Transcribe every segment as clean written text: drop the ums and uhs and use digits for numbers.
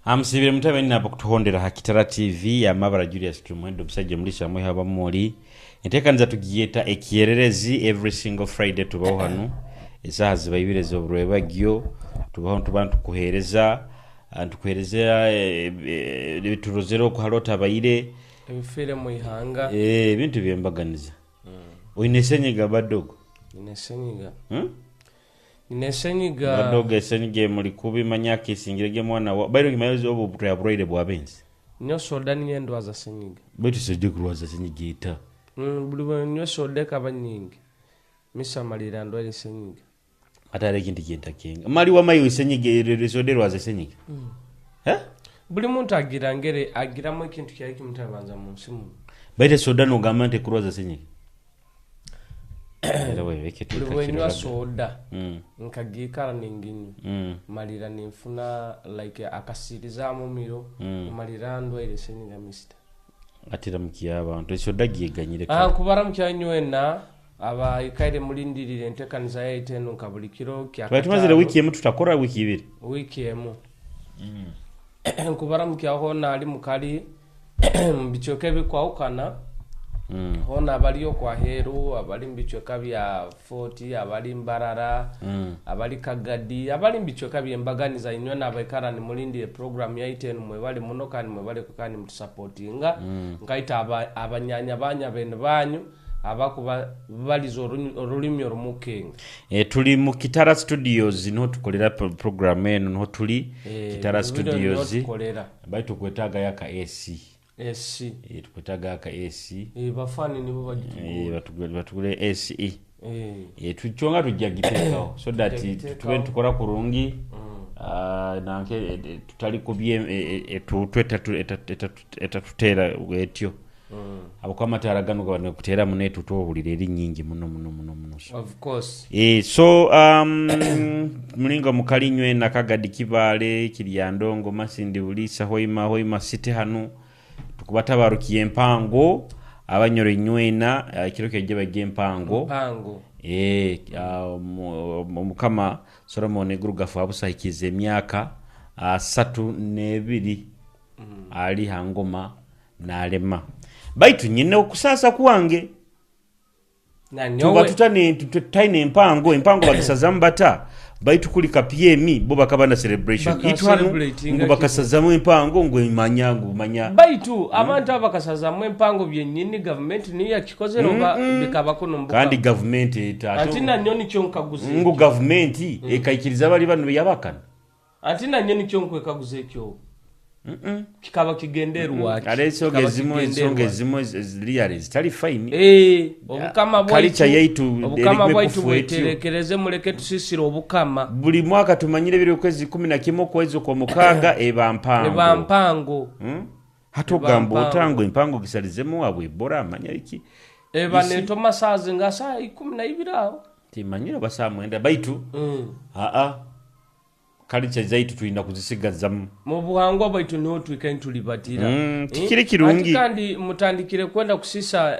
Amusibire mutabe nabo kutuhondera Hakitara TV amabara Julius Kimwendo musajja mulisha mwe haba muri entekanza tugiyeta ekiyererezi every single Friday tubaho hano esaha zibayibire zo burwebagyo tubaho tubantu kuhereza antukuhereza biturozero ku halota abayire ebifere mu ihanga bintu byembaganiza oyinesenyiga badogo Inesenyiga badogo esenyiga muri kubi manyaka isingirege mwana wa bayiro kimayozo obu butya broide bwabenzi nyo soda nyendo aza senyiga betu seje kurwaza senyiga ita buli nyo soda kabanyingi misa malira ndo ile senyiga atare kindi kenta kinga mali wa mayo senyiga soda rwaza senyiga buli muntu agira ngere agira mu kintu kya kimutabanza mu nsimu bayite soda no gamante kurwaza senyiga Buli soda nkagikara ninginyu malira ninfuna like akasiriza mu miro malira ndo ile senyiga mister atira mukiyaba ndo soda giyeganyire kubara mukyanywena aba ikaire mulindirire ntekaniza ya 10 kabulikiro kya twatumazira wiki emu tutakora wiki ibiri wiki emu kubara mukyaho nali mukali mbichoke bikwaukana hona abaliyo kwa heru abali mbichoka bya 40 abali mbarara abali kagadi abali mbichoka byembaganiza inywe nabekara ni mulindire program ya 10 mwe bali munokani mwe bali kukani mutusupportinga ngaita abanyanya banya bene banyu abakuba balizo olulimi olumukenga tuli mu Kitara Studios no tukolera program eno no tuli Kitara Studios baitu kwetaga yaka AC tukwetaga aka AC bafani nibo bagituye batugule AC tuchonga tujja gitekaho so that tuwe tukora kurungi nanke tutali kubye tutera wetyo abukama taragano gabane kutera munetu tobulire eri nyingi muno of course so mulinga mukalinywe nakagadi kibale kiryandongo masindi bulisa hoima city hanu tukubatabarukiye empango abanyoro nywena kiro keje bagiye empango mukama Solomon Gurugafu abusahikize emyaka 32 ali hangoma nalema baitu nyine okusasa kuwange tuba tutane tutaine empango bagisazamu bata baitu kuli KPM bo bakabana celebration itu hano ngo bakasazamu empango ngo imanyangu manya baitu abantu abakasazamu empango byennyini government ni yakikozero bikabako nombuka kandi government etato antina nyoni kyonkaguze ngo government ekayikiriza bali bano yabakana antina nyoni kyonkwegaguze kyo kikaba kigenderwa aleso gezimo ziliare zitali fine obukama bwaitu kalicha yaitu obukama bwaitu bweterekereze muleke tusisira obukama buli mwaka tumanyire biri kwezi 11 kwezi kwa mukaga ebampango hato gambo tango impango gisalizemo abwe bora amanya iki neto masazi ngasa 12 timanyire basamwenda baitu kalicha zaitu tuina kuzisigaza mu buhangwa baitu niho twikaini tulibatira tikiri kirungi kandi mutandikire kwenda kusisa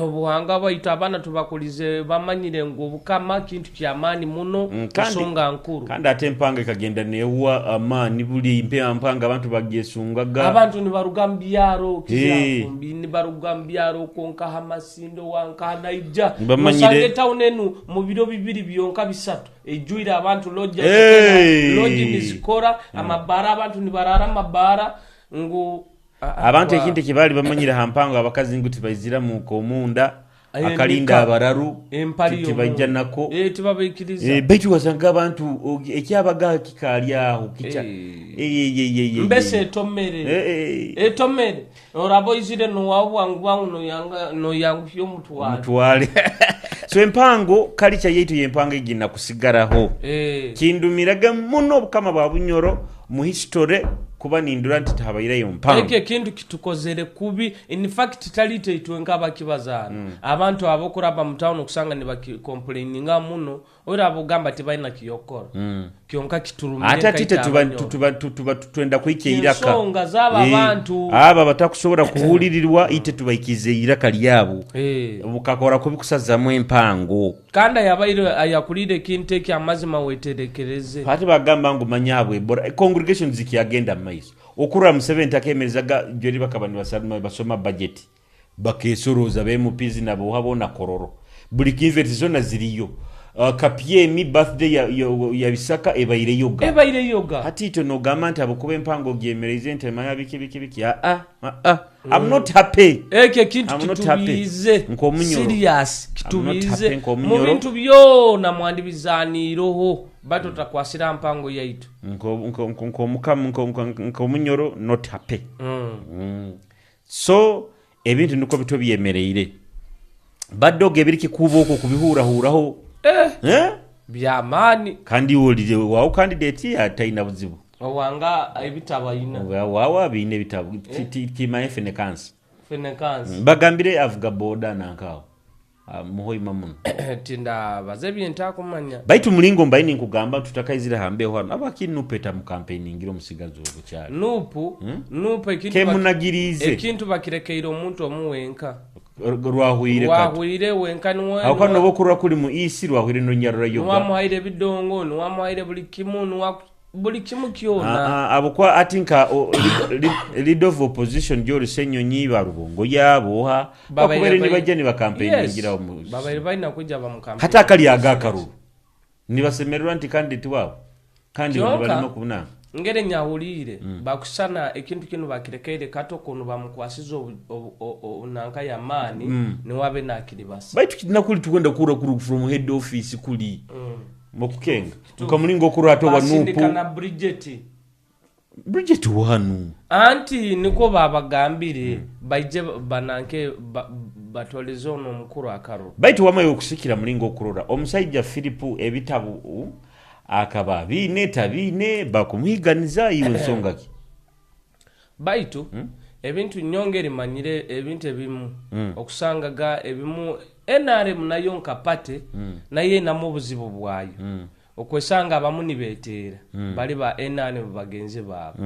obuhanga baitu abana tubakulize bamanyire ngo obukama kintu kyamani muno kusonga nkuru kandi atempanga kagenda newa amani buli mpanga abantu bagyesungaga abantu ni barugambyaro kizafumbi ni barugambyaro konka hamasindo wanka naija musange taunenu mu biro bibiri byonka bisatu ejuira abantu lodge nizikora amabara abantu ni barara amabara ngo abantu ekinte kibali bamanyira hampango abakazi nguti bayizira mu komunda akalinda abararu tibajja nako tibabikiriza baitu wasanga abantu ekyabaga kikali aho kicha mbese etomere orabo izire no wabwangu no yangu yo mutwale so empango kalicha yetu yempanga igina kusigaraho kindumiraga muno kama babunyoro mu history kuba nindura ntitabayira yompango eke kintu kitukozere kubi in fact talite itwenga bakibazana abantu abokora ba mtown kusanga ni bacomplaininga muno ora abogamba tibaina kiyokora kionka kiturumye ata tite tuba twenda kwike iraka songa zaba abantu aba batakusobora kuhulirirwa ite tubayikize iraka lyabo bukakora kubikusazamu empango kanda yabaire ayakulide kinteke amazima weterekereze pati bagamba ngo manyabwe bora congregation zikiyagenda maiso okura Museveni takemerezaga jeri bakabani basoma budget bakesoroza bemupizi nabo habona kororo buli kinveti zona ziriyo kapiemi birthday ya Bisaka ebaire yoga hatito no gamanta abukuba empango gyemereze ntema ya biki I'm not happy eke kintu kitubize serious kitubize mu bintu byona mwandibizani roho bato takwasira mpango yaitu nko munyoro not happy so ebintu niko bito byemereire baddoge biriki kuboko kubihurahuraho byamani kandi wulije wawo candidate ya taina buzibu wanga ebitabo ina wawa bine bitabo kima Fenekansi bagambire avuga boda nankawo muhoima muno tinda bazebi ntakumanya baitu mulingo mbaini nkugamba tutakayizira hambeho hano abaki nupeta mu campaign ngiro musigazo obukyali nupu ekintu bakirekeiro omuntu omuwenka rwahwire wenka nwa akano bokurwa kuli mu isi rwahwire no nyarura yoga nwamuhaire bidongo nwamuhaire buli kimu kyona abukwa atinka leader of opposition jori senyonyi barubongo yaboha bakubere ni bajani ba campaign ngira mu babaire baina kujja ba mu campaign hata kali agakaru ni basemerwa anti candidate wabo kandi barimo kubuna ngere nyahulire bakusana ekintu kinu bakirekeire kato kono bamukwasizo nanka ya mani ni wabe nakiribasa baitu kinakuli tukwenda kura from head office kuli mokukenga tukamulingo kurato wanupu kana Bridget wanu anti niko babagambire baije bananke batolezo no mukuru akaro baitu wamayo okusikira mulingo kurora omusajja Philipu ebitabu akaba bine bakumuhiganiza iwe nsonga ki baitu ebintu nyongere manyire ebintu ebimu okusangaga ebimu NRM nayo nkapate naye namubuzibu bwayo okwesanga abamuni betera bali ba NRM bagenze babo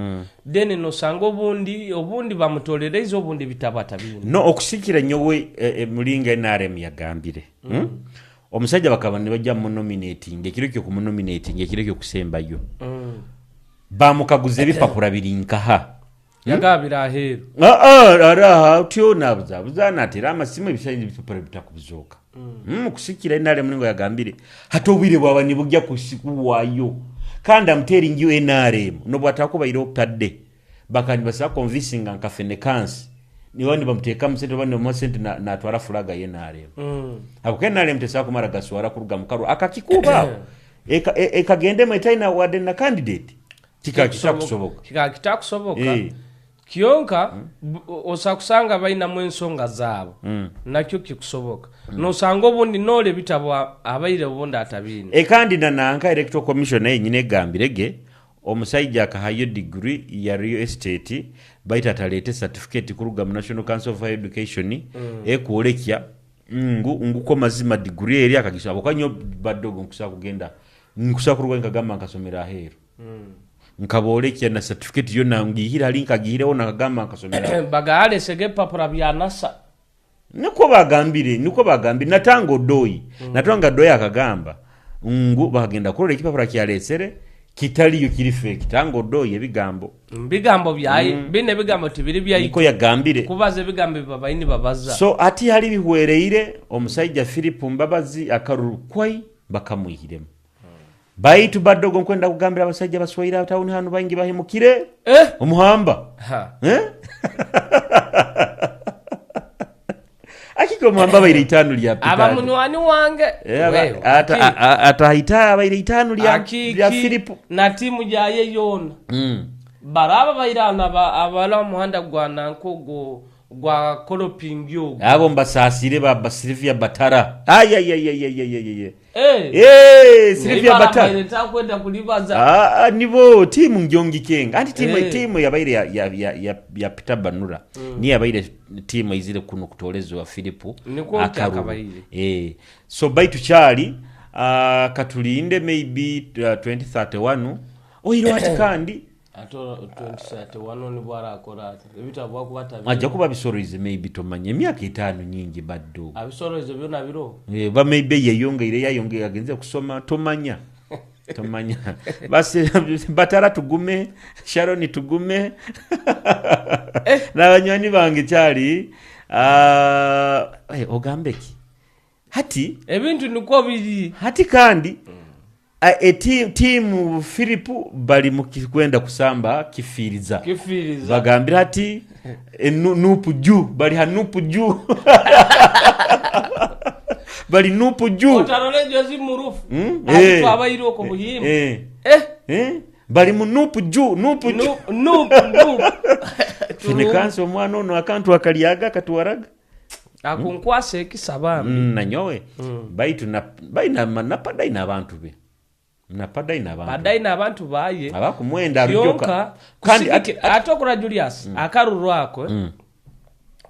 dene no sango obundi bamutolereza obundi bitabata bino no okusikira nyowe mulinga NRM yagambire omusajja bakabane bajja mu nominating ekiro kyo ku nominating ekiro kyo kusembayo bamukaguze bipapura birinkaha yagabira aheru ara tyo nabuzana atera amasimu ebisayindi bipapura bitakubuzoka kusikira NRM mulingo yagambire hatobire bwabani bujja kusikuwayo kandi amtering you NRM no bwatakuba iro tadde bakani basa convincing nka Fenekansi niwani bamuteka msente bane mu sente na twara flaga ye NRM abuke NRM tesa kumara gaswara kuruga mukaro akakikuba ekagende metaina wade na candidate kitakusoboka kionka osakusanga baina mwensonga zabo nakyo kikusoboka no sango bundi nole bitabo abaire bundi atabine kandi nananka electoral commission yenyine gambirege omusajja akahayo degree ya real estate baita talete certificate kuruga mu National Council of Higher Education ekuolekya nguko mazima degree eri akagisaba kanyo badogo nkusa kugenda nkusa kuruga nkagamba nkasomera aheru nkabolekya na certificate yona ngihira linka gihire ona kagamba nkasomera bagale sege papura bya NASA niko bagambire natango doyi natanga doyi akagamba bagenda kurole kipapura kyalesere kitaliyo kiri fake tango doyi ebigambo byayi bine bigambo tibiri byayi niko yagambire kubaze bigambo babayini babaza so ati hali bihwereire omusajja Philip Mbabazi akarurkwai bakamuyiremo baitu badogo nkwenda kugambira abasajja baswaira tauni hanu bangi bahimukire omuhamba akiko muhamba baire 5 lya pita abamunywani wange atahita baire 5 lya Philip na timu yaye yona baraba bairana abala muhanda gwa nankogo gwa kolopingyo abo mbasasire ba Silvia Batara Silvia Batara nitakwenda kulibaza nibo timu njongi kenga anti timu yabaire ya Peter Banura ni yabaire timu izire kuno kutolezwa Philipu akabaire so baitu chali katulinde maybe 2031 oiro atikandi ato 2031 ni bwara akorata ebitabwa kubata ajja kuba bisoroize maybe tomanye emyaka 5 nyingi baddo abisoroize byona biro ba maybe yayongere agenze kusoma tomanya tomanya basi batara tugume Sharon tugume n'abanywanyi bange cyali ogambeki hati ebintu niko biri hati kandi timu Filipu bali mukikwenda kusamba kifiriza bagambira hati nupu juu bali hanupu juu bali nupu juu otarolejo zimurufu atu abayiro ko buhimba bali munupu juu nupu nupu finikanso mwana ono akantu akaliaga katuwaraga akunkwase kisabambi nanyowe baitu baina napada ina abantu be napada ina abantu badai na abantu baye abakumwenda rujoka kandi atokura Julius akaruru ako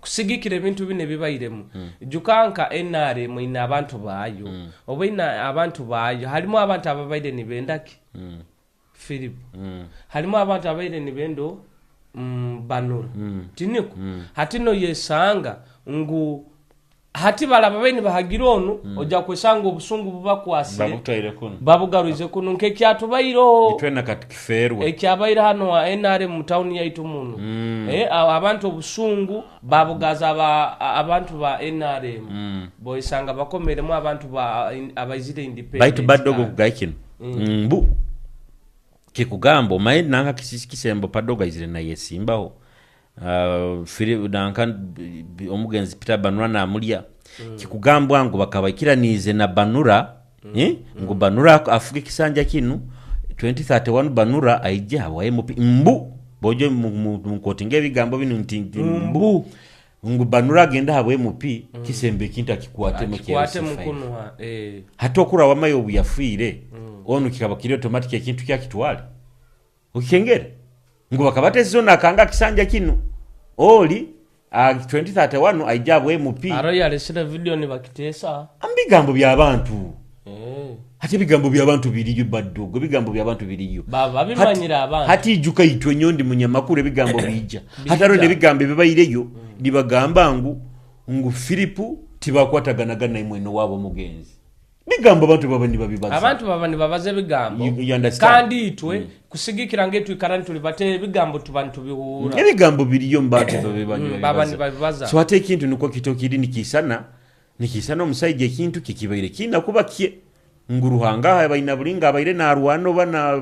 kusigikira ebintu bine bibayiremu jukanka NRM ina abantu bayo obaina abantu bayo harimo abantu ababaide nibendaki Philip harimo abantu abaide nibendo Banura tiniko hatino yesanga ngu hati balababaini bahagironu oja kwesanga obusungu bubakwasire babugaruize kuno nke kyatubayiro itwena katikiferwe ekyabayira hano wa NRM mu town yaitu muno abantu obusungu babugaza abantu ba NRM boisanga bakomeremu abantu abayizire independent baitu badogo kugayikino mbu kikugambo mai nanga kisembo padogo izire na yesimbaho Philip Duncan omugenzi Peter Banura na amulia kikugambwa ngo bakabakiranize na Banura ngo Banura afuge kisanja kinu 2031 Banura aija wa MP mbu bojo mu kotinge bigambo binu mbu ngo Banura agenda habwe MP kisembe kintu akikwate mu mukuno hatokura wamayo obuyafire onu kikabakiri automatic kintu kyakitwale ukengere ngo bakabatezo nakanga kisanja kinu oli 2031 aijabwe MP aro yalesera video ni bakitesa ambigambo byabantu hati bigambo byabantu biriyo badogo bigambo byabantu biriyo baba bimanyira abantu hati ijuka itwe nyondi munyamakuru bigambo bija hataro ne bigambo bibayireyo nibagamba ngu Filipu tibakwataganagana imweno wabo mugenzi bigambo abantu baba nibabaze bigambo kandi itwe kusigikira ngetu ikarani tulibate bigambo tubantu bihura ebigambo biriyo mbatu baba nibabaza so hate kintu nuko kitokiri nikisana omusaije kintu kikibaire kina kuba kie nguruhanga abaina bulinga abaire na arwano bana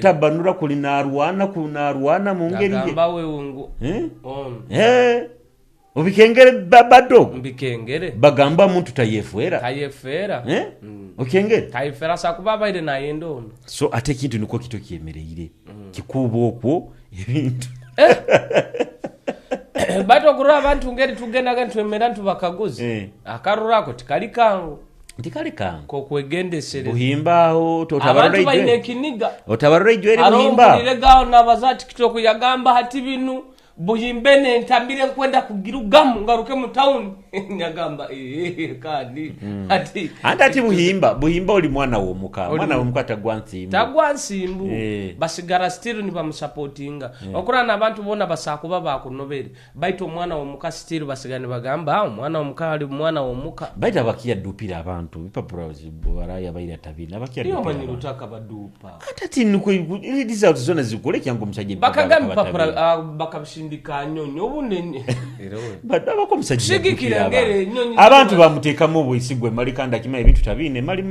na Banura kuli na arwana kuna arwana mu ngeri ngamba we ngo ubikengere badogo mbikengere bagamba muntu tayefera ukengere tayefera sakubaba ile na yendo so ate kintu niko kitokiemereire kikubo okwo ebintu bato kura abantu ngeri tugenda gantu emerantu bakaguzi akarurako tikalikango ko kwegendesere buhimbaho totabarura ijwe abantu bayine otabarura ijwe buhimba ariko legaho nabazati kitoko yagamba hati binu buhimbene ntambire kwenda kugirugamu ngaruke mu town nyagamba kandi ati buhimba oli mwana wo muka tagwansimbu basigara still ni bamusupportinga okura nabantu bona basakuba bakunobere baito mwana wo muka still basigane bagamba mwana wo muka ali mwana wo muka baita bakiya dupira abantu bipapura baraya bayira tabina bakiya dupira iyo banyirutaka badupa atati nuko idiza zona zikole cyango musaje bakagamba papura bakabishindika nyonyo ubunene badaba ko musaje abantu bamutekamo bwisigwe mali kanda kima ebintu tabine mali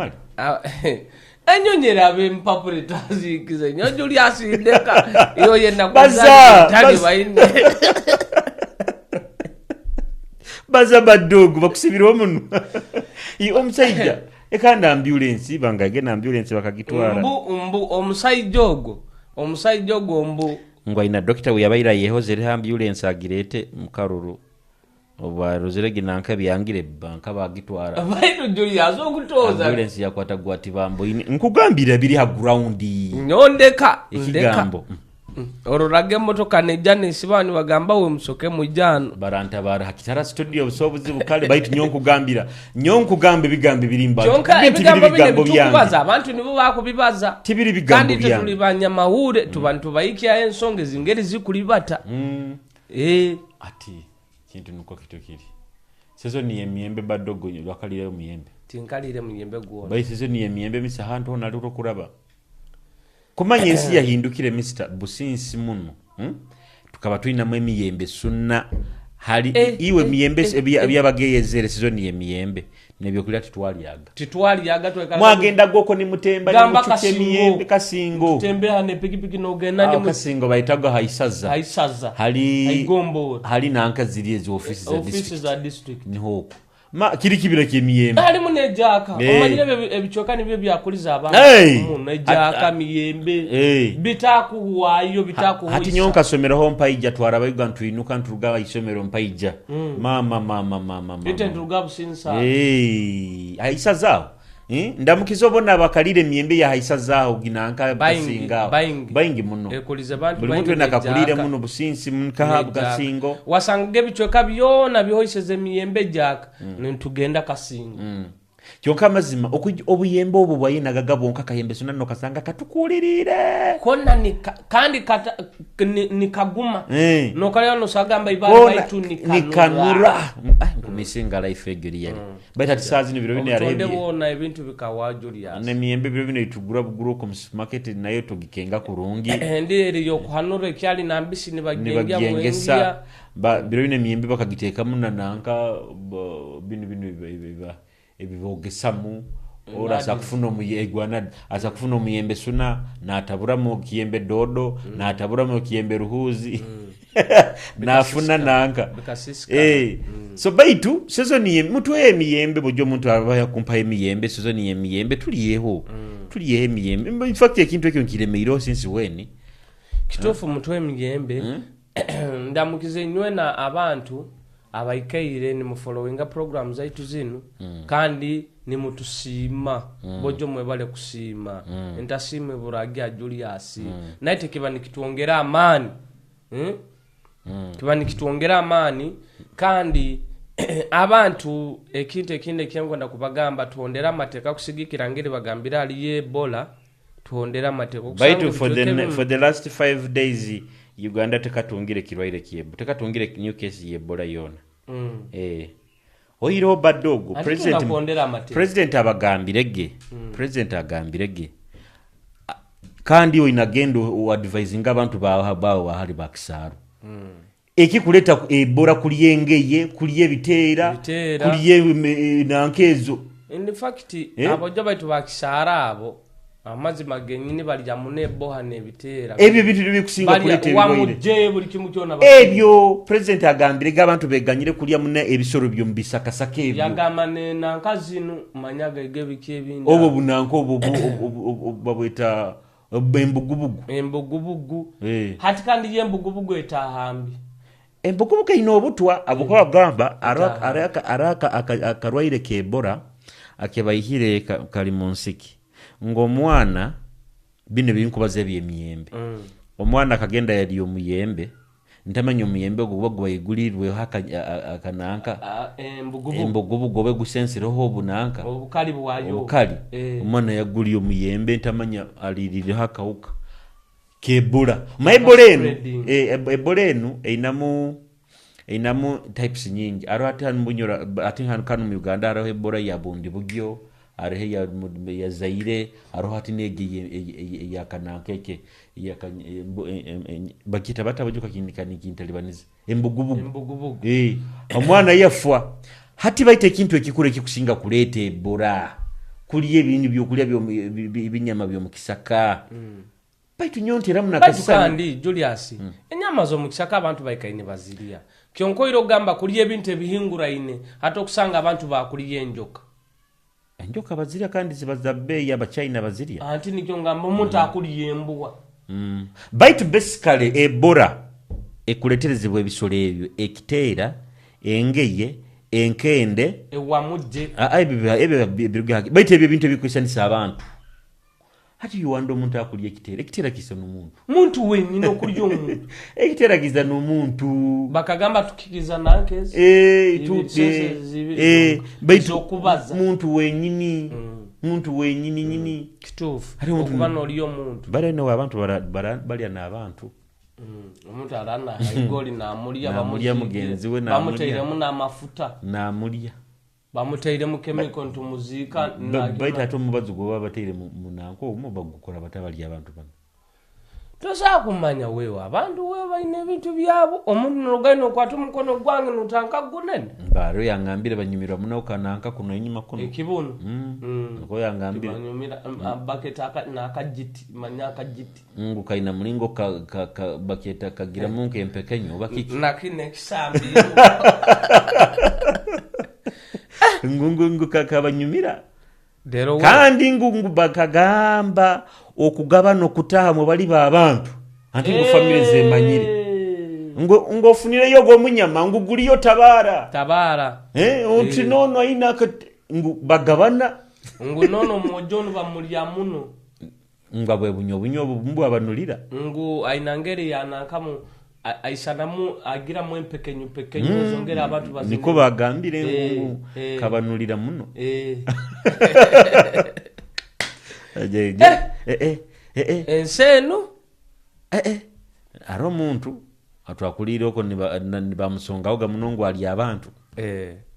anyonyera be mpapure tazikize nyonyo lyasindeka iyo yenda kuzaza tani bayine baza badogo bakusibira omuntu omusaija ekanda ambulance bangage na ambulance bakagitwara mbu omusaijo ogo mbu ngo ina doctor we yabaira yehozere ambulance agirete mukaruru oba rozerege nanka byangire banka bagitwara baito Julius okutoza ambulance yakwata gwati bambo nkugambira biri ha ground nyondeka ikigambo ororage motoka nejane sibani bagamba we musoke mujano baranta bara hakitara studio busobuzi bukale baito nyonkugambe bigambe birimba bigambo byanze abantu nibo bakubibaza tibiri bigambo byanze kandi tulibanya mahure tubantu bayikiya ensonge zingeri zikulibata ati kintu nuko kitokiri sezo ni emiyembe badogo lwakalira emiyembe tinkalire muyembe gwona bali season y'emiyembe misa hantu hona lero kuraba kumanya ensi yahindukire Mr. Businsi muno tukaba tulinamu emiyembe sunna hali iwe miyembe byabageyezere season y'emiyembe nebyo kulya titwalyaga mwagenda goko ni mutemba ni muchuke miyembe kasingo tutembea ne pikipiki no genda ni kasingo bayitaga haisaza hali nanka ziri ezo offices za district ni hoko kiri kibira ky'emiyembe ali munejaka omanyire ebichoka nibyo byakuliza abantu muno ejaka miyembe bitakuwayo hati nyonka somero mpayija twara bayigantu inuka nturuga isomero mpayija mama ite nturuga businsa haisa zao ndamukizo bona bakalire miyembe ya haisa zao ginanka basinga bayingi muno ekolize bantu buli muntu nakakulire muno Businsi munkahabu kasingo wasange bichoka byona bihoyiseze miyembe jaka ntugenda kasingo kyonka mazima obuyembe obwo bwayinaga bonka kayembe sona no kasanga katukulirire konna kandi nikaguma no kale no sagamba ibali baitu nikanura kumisinga life egeri baita tisazi ni biro bine yarebi ndebona ebintu bikawajulya ne miyembe biro bine itugura buguro ku supermarket nayo togikenga kurungi ndiri yo kuhanura kyali nambisi nibagengya mwengia biro bine miyembe bakagiteka muna nanka bino ebibogesamu ora sakufuna omuyegwana asakufuna omuyembe suna natabura mu kiyembe dodo natabura mu kiyembe ruhuzi nafuna nanka so baitu season mutu emiyembe bojo muntu abaya kumpa emiyembe season emiyembe tuliyeho emiyembe in fact ekintu ekyo nkiremeiro since when kitofu mutu emiyembe ndamukize nywe na abantu abaikaire ni mufollowinga programs zaitu zinu kandi ni mutusima bojo mwebale kusima entasime buragia Julius naite kiba nikituongera amani kiba nikituongera amani kandi abantu ekintu ekinde kyengwenda kubagamba tuondera mateka kusigikira ngiri bagambira ali Ebola tuondera mateka kusanga for the last 5 days Uganda tekatungire kirwaire kiebo tekatungire new case Ebola yona oyiro badogo president abagambirege president kandi oinagendo advising abantu bawo hali bakisaro eki kuleta Ebola kuliyengeye kuliye bitera kuliye nankezo in fact abojo baitu bakisara abo amazi magenyini bali yamune boha ne bitera ebyo bintu bikusinga kulete wamuje buli kimu kyona ebyo president agambire gabantu beganyire kulya mune ebisoro byo mbisakasaka ebyo yagamane nankazinu manyaga egebiki ebindi obo bunanko obo babweta embugubugu hati kandi yembugubugu etahambi embugubugu ino obutwa abuko agamba araka akarwaire kebora akebayihire kali munsiki ngomwana bino binkubaze byemiyembe omwana akagenda yali omuyembe ntamanya omuyembe ogwo yigulirirwe akananka embugubugu obe gusensireho obunanka obukali bwayo omwana yaguli omuyembe ntamanya alirire hakauka kebula Ebola einamu types nyingi arata mbunyora atinga kanu mu Uganda araho Ebola yabundi bugyo arehe ya Zaire aroho ati nege ya kanankeke ya bakita batabajuka kintalibanize embugubugu omwana yafwa hati baite kintu ekikure kikusinga kulete Ebola kuliye ibintu byokulya binyama byo mukisaka baitu nyontera muna kasana kandi Julius enyama zo mukisaka abantu baikaine baziria kyonko iro gamba kuliye bintu ebihingura ine hata okusanga abantu bakuliye enjoka baziria kandi zibaza bei y'abachina baziria anti nikyo ngamba omuntu akuliye embuwa baitu basically Ebola ekuleterezebwa ebisolo ebyo ekiteera engeye enkende ewamuje ebyo baitu ebyo bintu ebikwisanisa abantu hati yuwando omuntu akuliye ekiteera kisa n'omuntu wenyine okulya omuntu ekiteera kisa n'omuntu bakagamba tukiriza nankezi baitu omuntu wenyini muntu wenyini nyini kitufu okuba n'oli omuntu bale no abantu balya n'abantu omuntu alana igoli n'amulya bamulya mugenzi we bamuteiremu n'amafuta n'amulya bamuteire mu chemical ntumuzika baita to mubazo go bateire munanko omo bagukora batabali abantu bano tosa kumanya wewe abantu wewe baine bintu byabo omuntu nogano kwatu mukono gwange nutanka gunene baro yangambire banyumirwa muno kananka kuno enyuma kuno ekibuno ko yangambire banyumira baketa akajiti manya akajiti kaina mulingo ka baketa kagira munke empekenyo bakiki nakine kisambi ngungu kakabanyumira kandi ngungu bakagamba okugabana okutaha mu bali abantu anti mu family zemanyire ngofunire yo go munyama nguguliyo tabara uti nono ina bagabana nono mojonu bamulya muno ngabwe bunyo bumbu abanulira ainangere yanakamu aisanamu agira mu empekenyu zongera abantu bazini niko bagambire kabanulira muno enseno aro muntu atwakulira oko nibamusongaho gamunongo ali abantu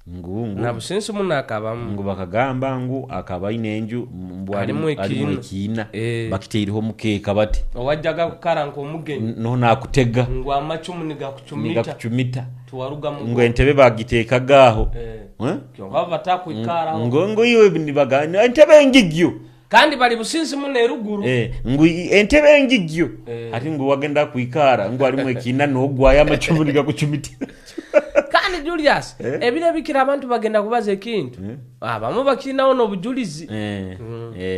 ngungu nabusensi munakabamu ngo bakagamba ngo akabaine enju mbwali mu kina bakiteiriho mukeka bati owajjaga kukaranka omugenyi no nakutega ngo amacumu nigakucumita tuwaruga mu ngo entebe bagiteeka gaho kyonga batakwikara ngo iwe nibagana entebe ngigyo kandi bali businsi mune ruguru ngo entebe ngigyo ati ngo wagenda kwikara ngo ali mu kina no gwaya amacumu nigakucumita kandi Julius ebire bikira abantu bagenda kubaza ekintu abamu bakina ono bujulizi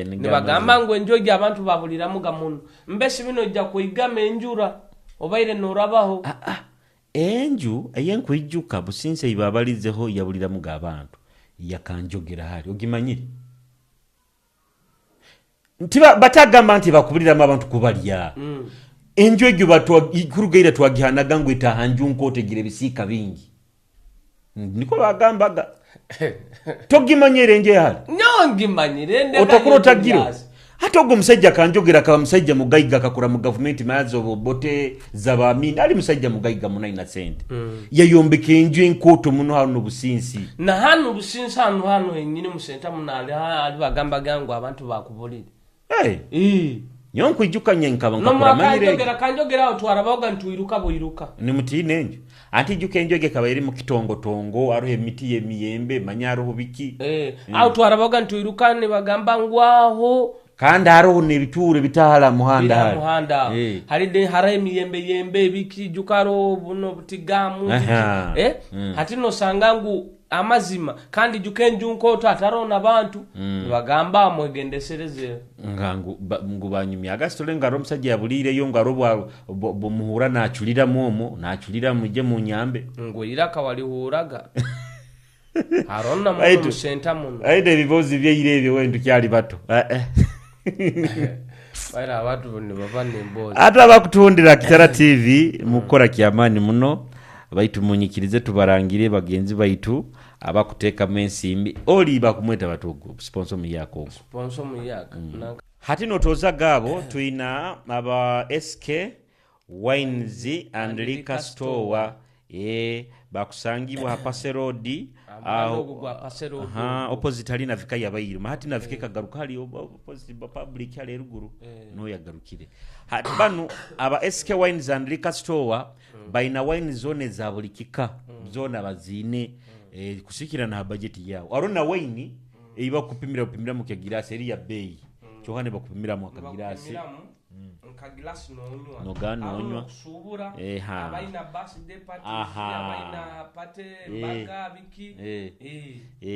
nibagamba ngo enjogi abantu babulira muga muno mbesi bino jja kuigama enjura obaire norabaho enju eyenkwijuka businse ibabalizeho yabulira muga abantu yakanjogera hali ogimanyire ntiba batagamba nti bakubulira abantu kubalya enju egyo kurugaira twagihanaga ngo itahanju nkotegire bisika bingi niko bagambaga togimanyire nje hali nyongimanyire ndeka otakuro tagiro hata ogwo musajja kanjogera ka musajja mugayiga kakura mu government mazo bote zabamini ali musajja mugayiga mu 9 cent yayombeke enju enkoto muno hano businsi na hano businsi hano enyine musenta munali ali bagamba gangu abantu bakubulira nyonko ijukanye nkaba nkakura manyire kanjogera otwarabaga ntuiruka boiruka ni mutine enju ati juke njoge kaba iri mu kitongo arohe miti ye miyembe manyaro hubiki au twarabaga ntuiruka ne bagamba ngwaho kandi aroho ne biture bitahala muhanda hari de haraye miyembe biki jukaro buno butigamu hati no sangangu amazima kandi jukenju nkoto atarona abantu bagamba mwegendesereze ngu banyumi agastole ngaro musajja yabulire yo ngaro bo muhura nachulira nachulira muje mu nyambe ngwira kawalihuraga harona mu center muno aide bibozi byeirebe wendu kyali bato baira abantu ni bavane mbozi ata bakutundira Kitara TV mukora kyamani muno baitu munyikirize tubarangire bagenzi baitu abakuteka mensimbi oli bakumweta batugo sponsor mu yako hati notoza gabo tuina aba SK Wines and Liquor Store bakusangibwa hapase road opposite ali navika yabayiro hati navike kagaruka ali opposite public ali ruguru no yagarukire hati banu aba SK Wines and Liquor Store baina wine zone za bulikika zone abazine kusikira na budget yao arona wine iba kupimira mu kagirasi eri ya bay cyohane bakupimira mu kagirasi nkagirasi no gano onywa subura abaina birthday party abaina pate baga biki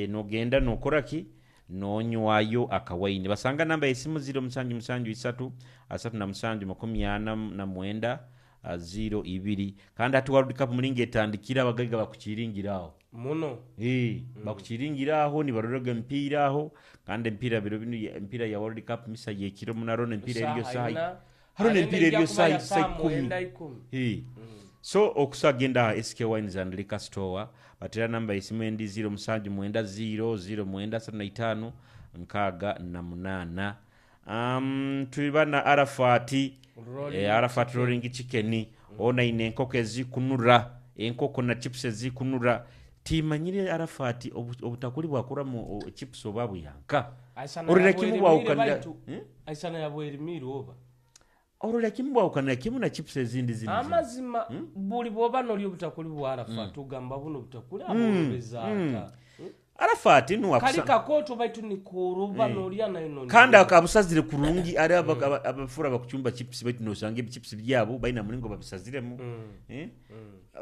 no genda no koraki nonywayo akawaini basanga namba esimu 0773 37 02 kandi ati World Cup mulinge etandikira abagaga bakuchiringiraho muno bakuchiringiraho ni baroroga mpira aho kandi mpira biro bino mpira ya World Cup misa ye kiro munarone mpira iriyo sahi harone mpira iriyo sahi 10 so okusagenda SK Wines and Liquor Store batera namba isimu endi 0710 nkaga na munana tulibana Arafati Arafati rolling chicken ona ine enkoko ezikunura enkoko na chips ezikunura timanyire Arafat obutakuli bwakura mu chips oba buyanka Aisana orera yabwe kimu bwawukanira baitu. Aisana yabwe erimiro oba orera kimu bwawukanira kimu na chips ezindi zindi amazima buli bwoba noli obutakuli bwa Arafat ugamba buno obutakuli abulobezaka Arafat nuwakusa kalika koto baitu ni kuruba nolya nayo noni kanda akabusazire kurungi ari abafura bakuchumba chips baitu nosange chips byabo baina mulingo babisaziremu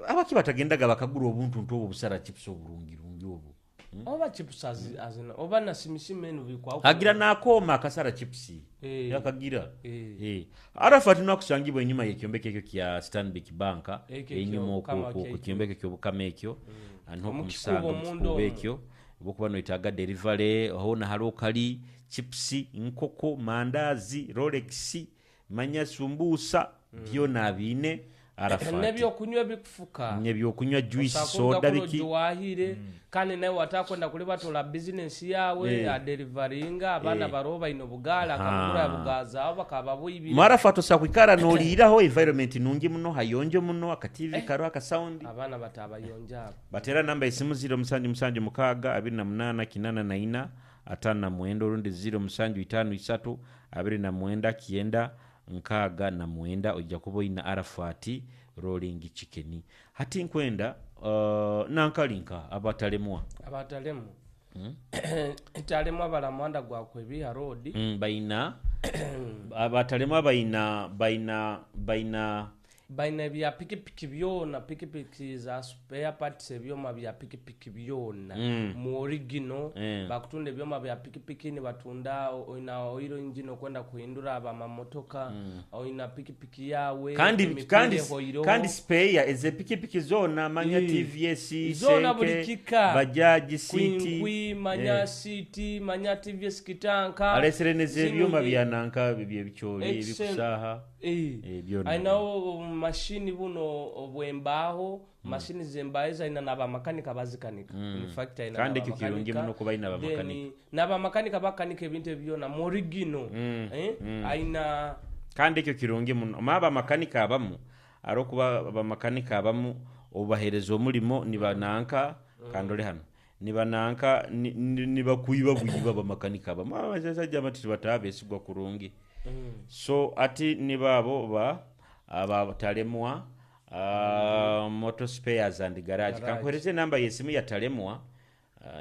abaki batagendaga bakagura obuntu ntobo busara chips oburungi rungi obo oba chips azina oba na simisimenu bikwa agira nakoma akasara chips yakagira Arafat nakusangibwa enyuma y'ekyombeke ekyo kya Stanbic Bank enyuma ku kyombeke ekyo bukamekyo anho kumusanga mukubekyo bokuba no itaga delivery hona halokali chips nkoko mandazi Rolex manya sumbusa byona bine Arafat nebyo kunywa bikufuka nebyo kunywa juice soda biki wahire kandi nawe watakwenda kuli batola business yawe a deliveringa abana baroba ino bugala akagura ya bugaza abo bakaba buyibira Arafat osakwikara no liraho environment nungi muno hayonjo muno akativi karo aka sound abana batabayonja batera namba isimu 07 mukaga 28 kinana na ina atana mwendo rundi 0753 29 kienda nkaga na mwenda ojja kuboina Arafat rolling chicken hati nkwenda nankalinka abatalemu italemwa balamwanda gwa kwebya road baina abatalemu baina bya pikipiki byona pikipiki za spare parts byoma bya pikipiki byona mu original bakutunde byoma bya pikipiki ni batunda oina oil engine kwenda kuhindura aba mamotoka oina pikipiki yawe kandi spare eze pikipiki zona manya TVS zona bulikika bajaji city kui manya city manya TVS kitanka alesereneze byoma byananka byebicholi bikusaha byona I know machine buno obwembaho machine zembaeza ina naba makanika bazikanika in fact ina kandi kikirungi muno kuba ina ba makanika naba makanika bakanika ebintu byona morigino aina kandi kyo kirungi muno maba makanika abamu arokuba ba makanika abamu obaherezo mulimo nibananka kandole hano nibananka nibakuyiba buyiba ba makanika abamu abasajja matiri batabe sigwa kurungi so ati nibabo ba abatalemwa motor spares and garage kankoreze namba yesimu ya talemwa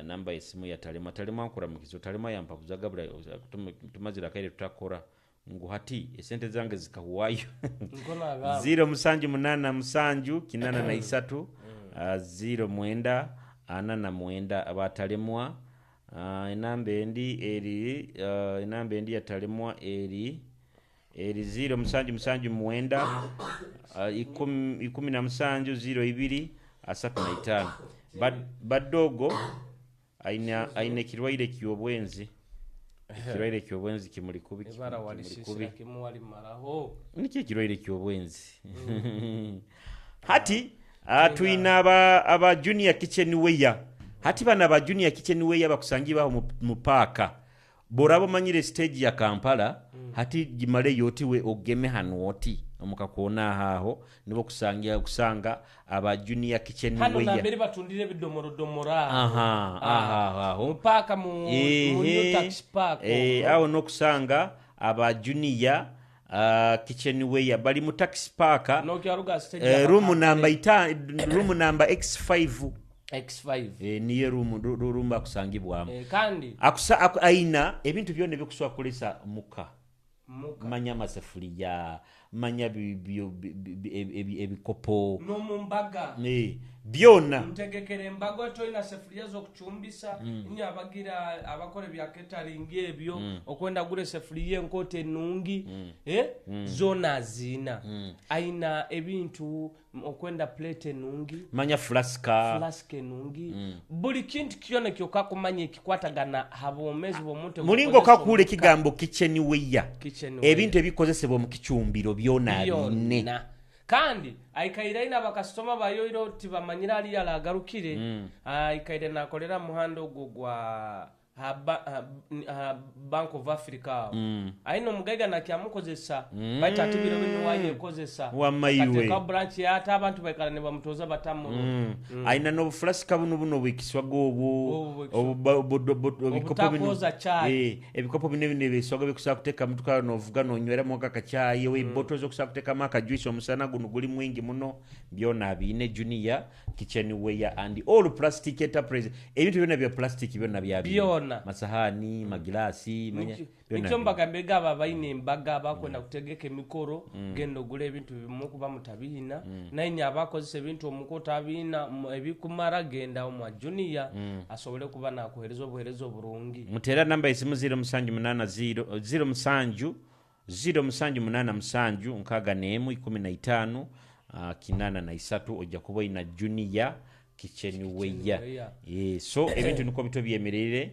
namba yesimu ya talemwa nkora mukizo talemwa yampa kuzagabula tumazira kaire tutakora ngo hati esente zange zikahuwayo 0 kinana na isatu 0 mwenda ana na mwenda abatalemwa inambe ndi ya talemwa eri 0 mwenda 17 02 35 badogo aina kirwaire kyobwenzi kirwaire kyobwenzi kimuli kubi ebara walisisira kimwali maraho niki kirwaire kyobwenzi hati tuina aba junior kitchen weya hati bana ba junior kitchen weya bakusangiba mu parka borabo manyire stage ya Kampala hati gimale yoti we ogeme hanoti omukakona haho nibo kusanga aba junior kitchen hano weya hano nabere batundire bidomora aho paka mu new tax park aho no kusanga aba junior kitchen weya bali mu tax park no kyaruga stage room number X5 niye room akusangibwamu kandi aina ebintu byone bikuswa kulesa muka manya masafuriya manya ebikopo no mumbaga byona mtegekere mbago to ina safuriya zo kuchumbisa nya abagira abakore bya catering ebyo okwenda gure safuriya nkote nungi zona zina aina ebintu okwenda plate nungi manya flask nungi buli kintu kyone kyoka kumanya kikwatagana habomezi bomuntu mulingo kakule kigambo kitchen weya ebintu ebikozesebwa mu kichumbiro byona bine kandi aikairaina bakastoma bayoiro tibamanyira ali alagarukire aikaire nakolera muhando gwa Bank of Africa aino mugaiga nakyamukozesa baita tibiro bino wanye kozesa wamaiwe branch ya ata abantu baikala ne bamutoza batamu aina no flasika buno bwikiswaga ebikopo bino ebikopo bine biswaga bikusaba kuteka mutuka no vuga no nywera mu kakachayi we bottles okusaba kuteka maka juice omusana guno guli mwingi muno byona bine Junior kitchenware and all plastic enterprise ebintu byona bya plastic byona byona masahani magilasi ichomba kambega babaine embaga bakwenda kutegeka emikoro gendo gule ebintu bimu kuba mutabina nainya abakozesa ebintu omukota abina ebikumara genda omwa Junior asobole kuba nakuhereza obuherezo burungi mutera namba isimu 0780 nkaga nemu 15 kinana na isatu ojja kuba ina Junior kitchenware so ebintu niko bito byemerere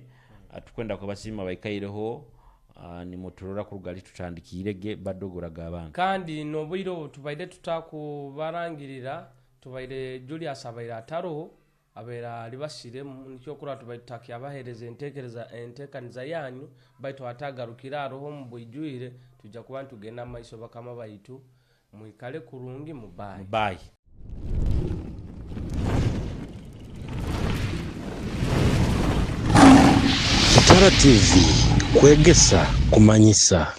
atukwenda kwa basima bayikaireho ni motorora ku rugali tutandikirege badogoraga abantu kandi no bwiro tubaide tutakubarangirira tubaide Julius abaira ataro abera libashire nicyo kura tubaitakiye abahereze entekaniza yanyu baito atagarukira roho mubujwire tujja kuba tugenda maiso bakama baitu muikale kurungi mubayi Kitara TV kwegesa kumanyisa.